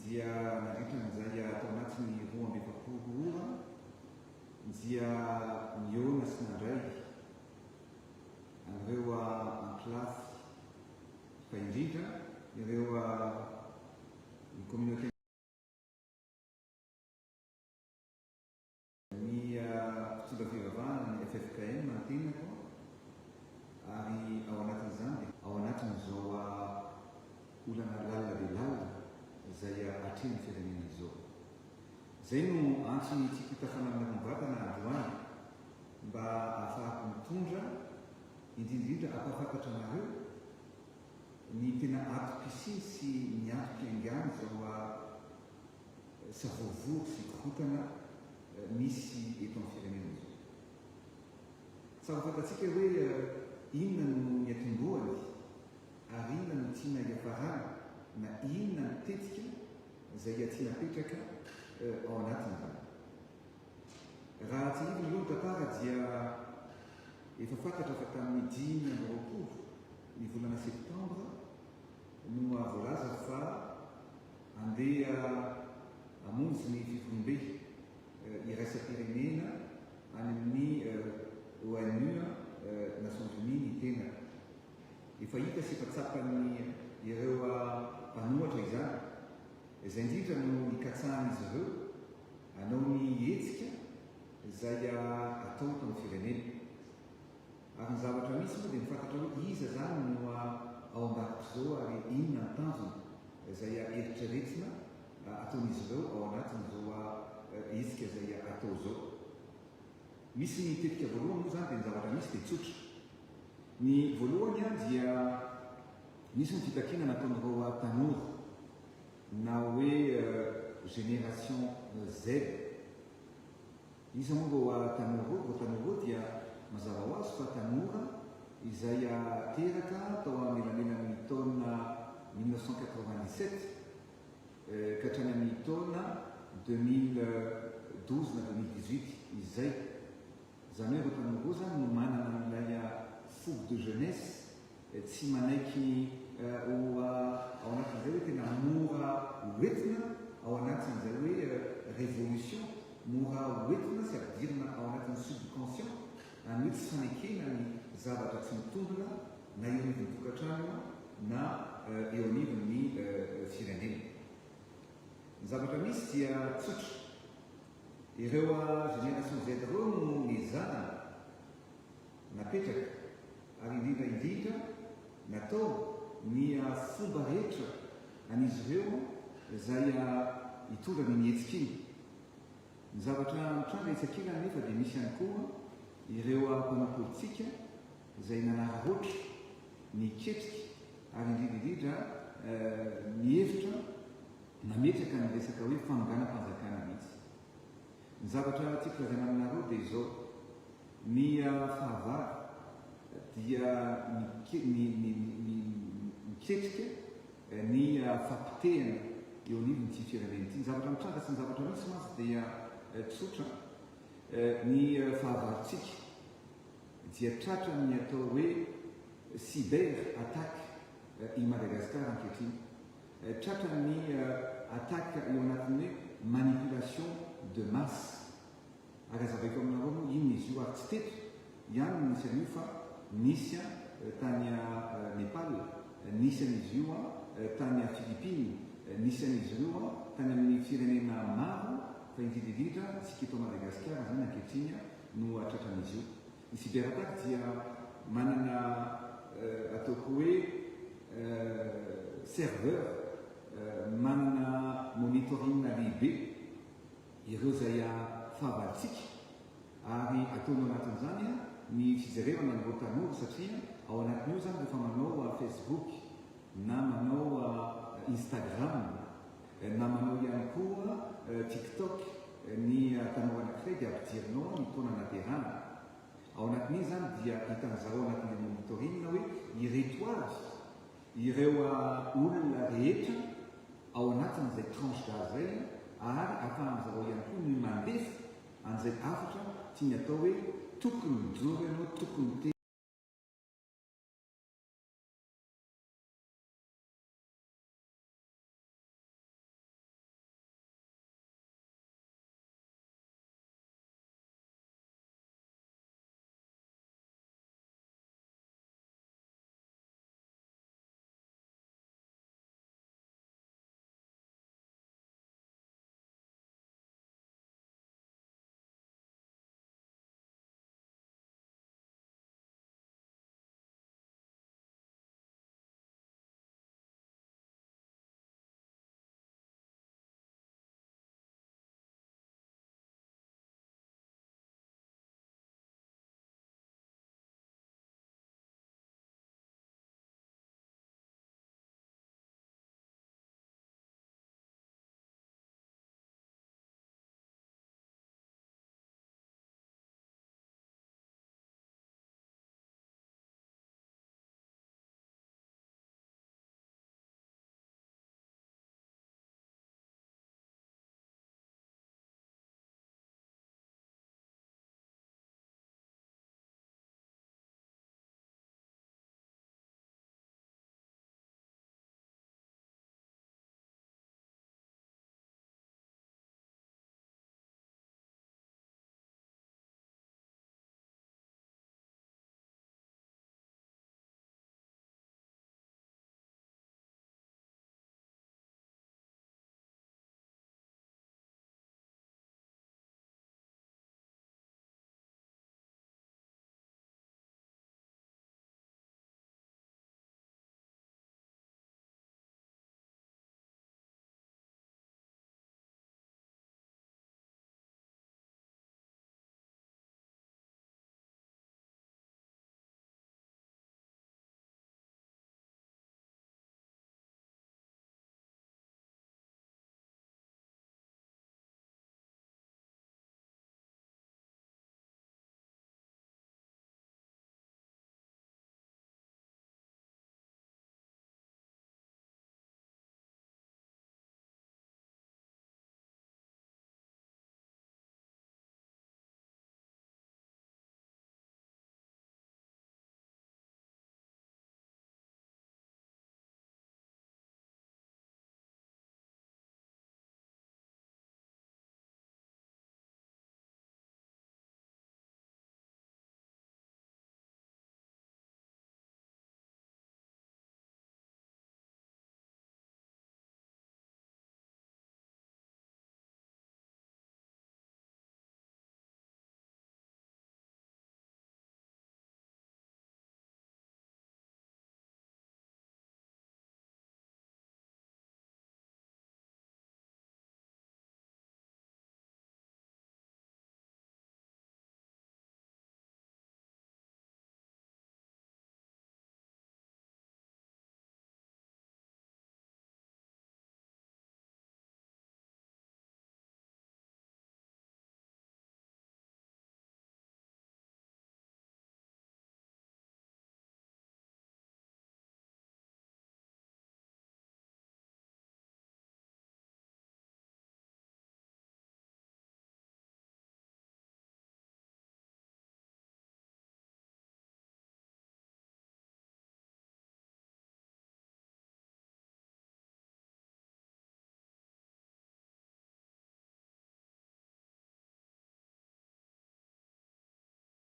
dia nandritran'izay atao anatin'ny 12 ora dia miona sy nandray an'ireo ankilasy fa indrindra ireo ny communauté ny mpitondra fivavahana ny FFKM mantenako ary ao anatin'izany dia ao anatin'izao olana lalina dia lalina izay atreny firenena izao. Izay no antony tsika tafanamina kongatana androany mba ahafahako mitondra indrindrindra ampahafantatra anareo ny tena atom-pisiny sy ny atom-piaingana izao savoavory sy korotana misy eto amin'ny firenena izao. Tsara fantatsika hoe inona no ny atombohany ary inona no tiana iafarana na inona no tetika izay tiana apetraka ao anatin'izany. Raha tsy hivy aloha ny tantara dia efa fantatra fa tamin'ny 20 ny volana septambra no voalaza fa handeha hamonjy ny fivoriam-be iraisam-pirenena any amin'ny ONU Nations Unies ny tena. Efa hita sy efa tsapan'ny ireo mpanohatra izany. Izay indrindra no nikatsahan'izy ireo hanao ny hetsika izay atao eto amin'ny firenena. Ary ny zavatra misy moa dia mifantatra hoe iza zany no ao ambadika izao ary inona ny tanjona izay eritreretina ataon'izy ireo ao anatin'izao hetsika izay atao izao. Misy ny tetika voalohany moa zany dia ny zavatra misy dia tsotra. Ny voalohany dia misy ny fitakiana nataon'ireo tanora na hoe génération Z. Izy moa reo tanora dia mazava ho azy fa tanora izay teraka tao anelanelany taona 1997 ka hatrany amin'ny taona 2012 na 2018 izay. Izany hoe ireo tanora zany no manana an'ilay fougue de jeunesse tsy manaiky ao anatin'izay hoe tena mora hoentina ao anatin'izay hoe révolution, mora hoentina sy ampidirina ao anatin'ny subconscient any hoe tsy fanekena ny zavatra tsy mitondona na eo anivon'ny tokantrano na eo anivon'ny firenena. Ny zavatra misy dia tsotra. Ireo génération Z ireo no nizana napetraka ary indrindra natao ny fomba rehetra an'izy ireo izay hitondra ny hetsika iny. Ny zavatra mitranga hetsika iny nefa dia misy ihany koa ireo mpanao politika izay nanarahoatra ny ketrika ary indrindra mihevitra nametraka ny resaka hoe fanonganam-panjakana mihitsy. Ny zavatra tiako lazaina aminareo dia izao: ny fahavalo dia miketrika ny fampitehana eo anivon'ity firenena ity. Ny zavatra mitranga sy ny zavatra misy mazy dia tsotra. Ny fahavalontsika dia tratra ny atao hoe cyber attaque i Madagasikara ankehitriny. Tratra ny attaque eo anatin'ny hoe manipulation de masse. Ary azavaiko aminareo moa inona izy io ary tsy teto ihany no nisy an'io fa nisy tany Nepal, nisy an'izy io tany Philippines, nisy an'izy io tany amin'ny firenena maro fa indrindra tsika eto Madagasikara zany ankehitriny no tratran'izy io. Ny cyber attaque dia manana ataoko hoe serveur manana monitoring lehibe ireo izay fahavalontsika ary ataonao anatin'izany ny fijerevana an'ireo tanora satria ao anatin'io zany rehefa manao Facebook na manao Instagram na manao ihany koa TikTok ny tanora anankiray dia ampidirinao ny taona naterana. Ao anatin'iny zany dia hitan'izareo anatin'ilay monitoring hoe ireto avy ireo olona rehetra ao anatin'izay tranche d'âge zay ary ahafahan'izareo ihany koa ny mandefa an'izay hafatra tiany atao hoe tokony mijoro ianao, tokony